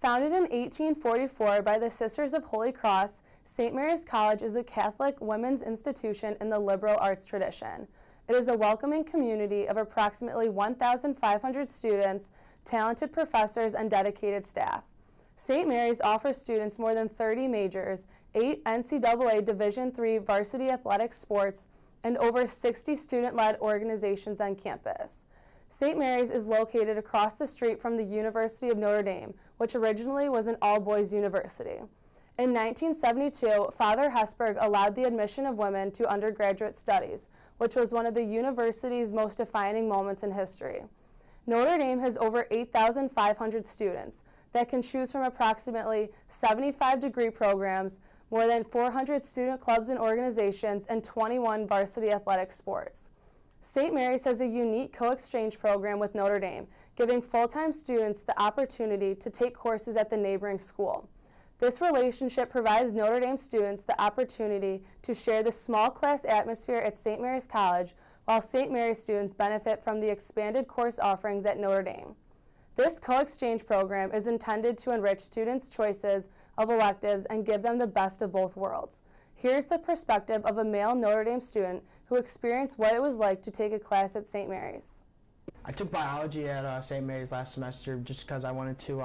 Founded in 1844 by the Sisters of Holy Cross, St. Mary's College is a Catholic women's institution in the liberal arts tradition. It is a welcoming community of approximately 1,500 students, talented professors, and dedicated staff. St. Mary's offers students more than 30 majors, 8 NCAA Division III varsity athletic sports, and over 60 student-led organizations on campus. St. Mary's is located across the street from the University of Notre Dame, which originally was an all-boys university. In 1972, Father Hesburgh allowed the admission of women to undergraduate studies, which was one of the university's most defining moments in history. Notre Dame has over 8,500 students that can choose from approximately 75 degree programs, more than 400 student clubs and organizations, and 21 varsity athletic sports. St. Mary's has a unique co-exchange program with Notre Dame, giving full-time students the opportunity to take courses at the neighboring school. This relationship provides Notre Dame students the opportunity to share the small class atmosphere at St. Mary's College, while St. Mary's students benefit from the expanded course offerings at Notre Dame. This co-exchange program is intended to enrich students' choices of electives and give them the best of both worlds. Here's the perspective of a male Notre Dame student who experienced what it was like to take a class at St. Mary's. I took biology at St. Mary's last semester just because I wanted to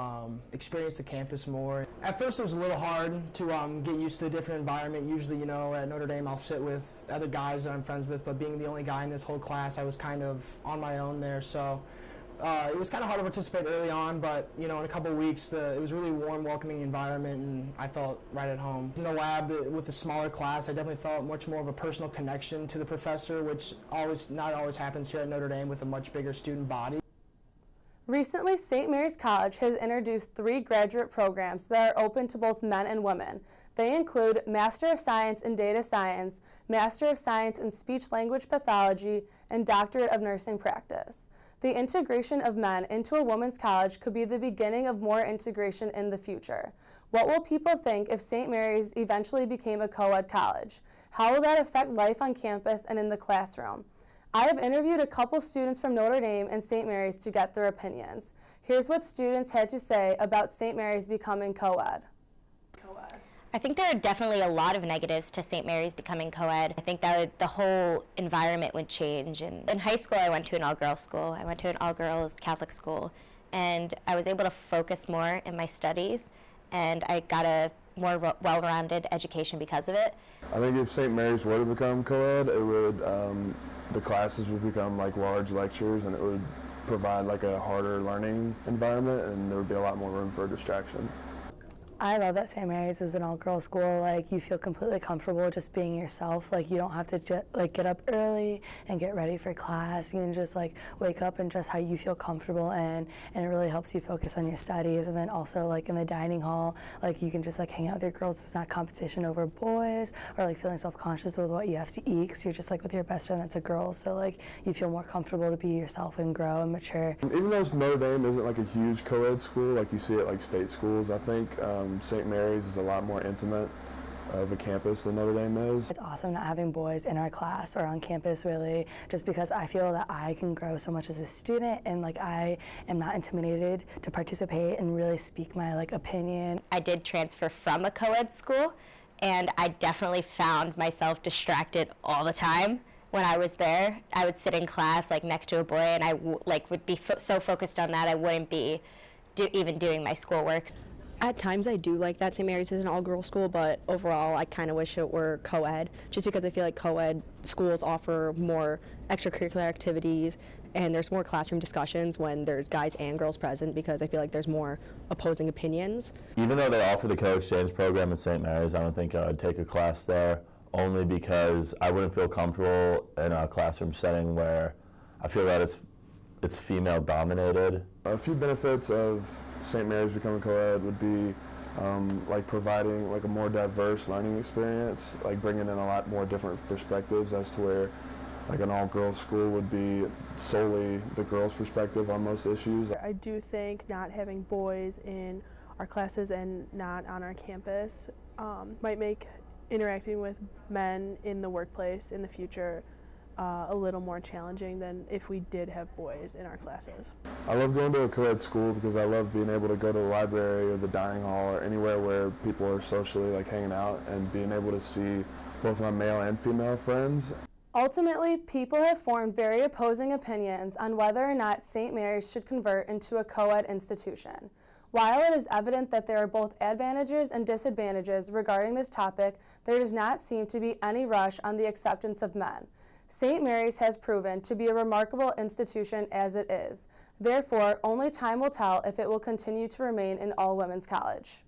experience the campus more. At first it was a little hard to get used to the different environment. Usually, you know, at Notre Dame I'll sit with other guys that I'm friends with, but being the only guy in this whole class, I was kind of on my own there. So it was kind of hard to participate early on, but you know, in a couple of weeks, it was a really warm, welcoming environment, and I felt right at home. In the lab, with the smaller class, I definitely felt much more of a personal connection to the professor, which not always happens here at Notre Dame with a much bigger student body. Recently, St. Mary's College has introduced 3 graduate programs that are open to both men and women. They include Master of Science in Data Science, Master of Science in Speech-Language Pathology, and Doctorate of Nursing Practice. The integration of men into a women's college could be the beginning of more integration in the future. What will people think if St. Mary's eventually became a co-ed college? How will that affect life on campus and in the classroom? I have interviewed a couple students from Notre Dame and St. Mary's to get their opinions. Here's what students had to say about St. Mary's becoming co-ed. I think there are definitely a lot of negatives to St. Mary's becoming co-ed. I think that the whole environment would change. And in high school, I went to an all-girls school. I went to an all-girls Catholic school. And I was able to focus more in my studies, and I got a more well-rounded education because of it. I think if St. Mary's were to become co-ed, it would, the classes would become like large lectures, and it would provide like a harder learning environment, and there would be a lot more room for distraction. I love that St. Mary's is an all-girls school. Like, you feel completely comfortable just being yourself. Like, you don't have to get up early and get ready for class. You can just like wake up and dress how you feel comfortable in, and it really helps you focus on your studies. And then also like in the dining hall, like you can just like hang out with your girls. It's not competition over boys or like feeling self-conscious with what you have to eat, because you're just like with your best friend that's a girl. So like you feel more comfortable to be yourself and grow and mature. Even though Notre Dame isn't like a huge co-ed school like you see at like state schools, I think St. Mary's is a lot more intimate of a campus than Notre Dame is. It's awesome not having boys in our class or on campus, really, just because I feel that I can grow so much as a student, and like I am not intimidated to participate and really speak my like opinion. I did transfer from a co-ed school, and I definitely found myself distracted all the time. When I was there, I would sit in class like next to a boy, and I would be so focused on that I wouldn't be even doing my schoolwork. At times I do like that St. Mary's is an all-girls school, but overall I kind of wish it were co-ed, just because I feel like co-ed schools offer more extracurricular activities and there's more classroom discussions when there's guys and girls present, because I feel like there's more opposing opinions. Even though they offer the co-exchange program at St. Mary's, I don't think I would take a class there, only because I wouldn't feel comfortable in a classroom setting where I feel that it's female dominated. A few benefits of St. Mary's becoming co-ed would be like providing like a more diverse learning experience, like bringing in a lot more different perspectives, as to where like an all-girls school would be solely the girls' perspective on most issues. I do think not having boys in our classes and not on our campus might make interacting with men in the workplace in the future a little more challenging than if we did have boys in our classes. I love going to a co-ed school because I love being able to go to the library or the dining hall or anywhere where people are socially like hanging out and being able to see both my male and female friends. Ultimately, people have formed very opposing opinions on whether or not St. Mary's should convert into a co-ed institution. While it is evident that there are both advantages and disadvantages regarding this topic, there does not seem to be any rush on the acceptance of men. St. Mary's has proven to be a remarkable institution as it is. Therefore, only time will tell if it will continue to remain an all-women's college.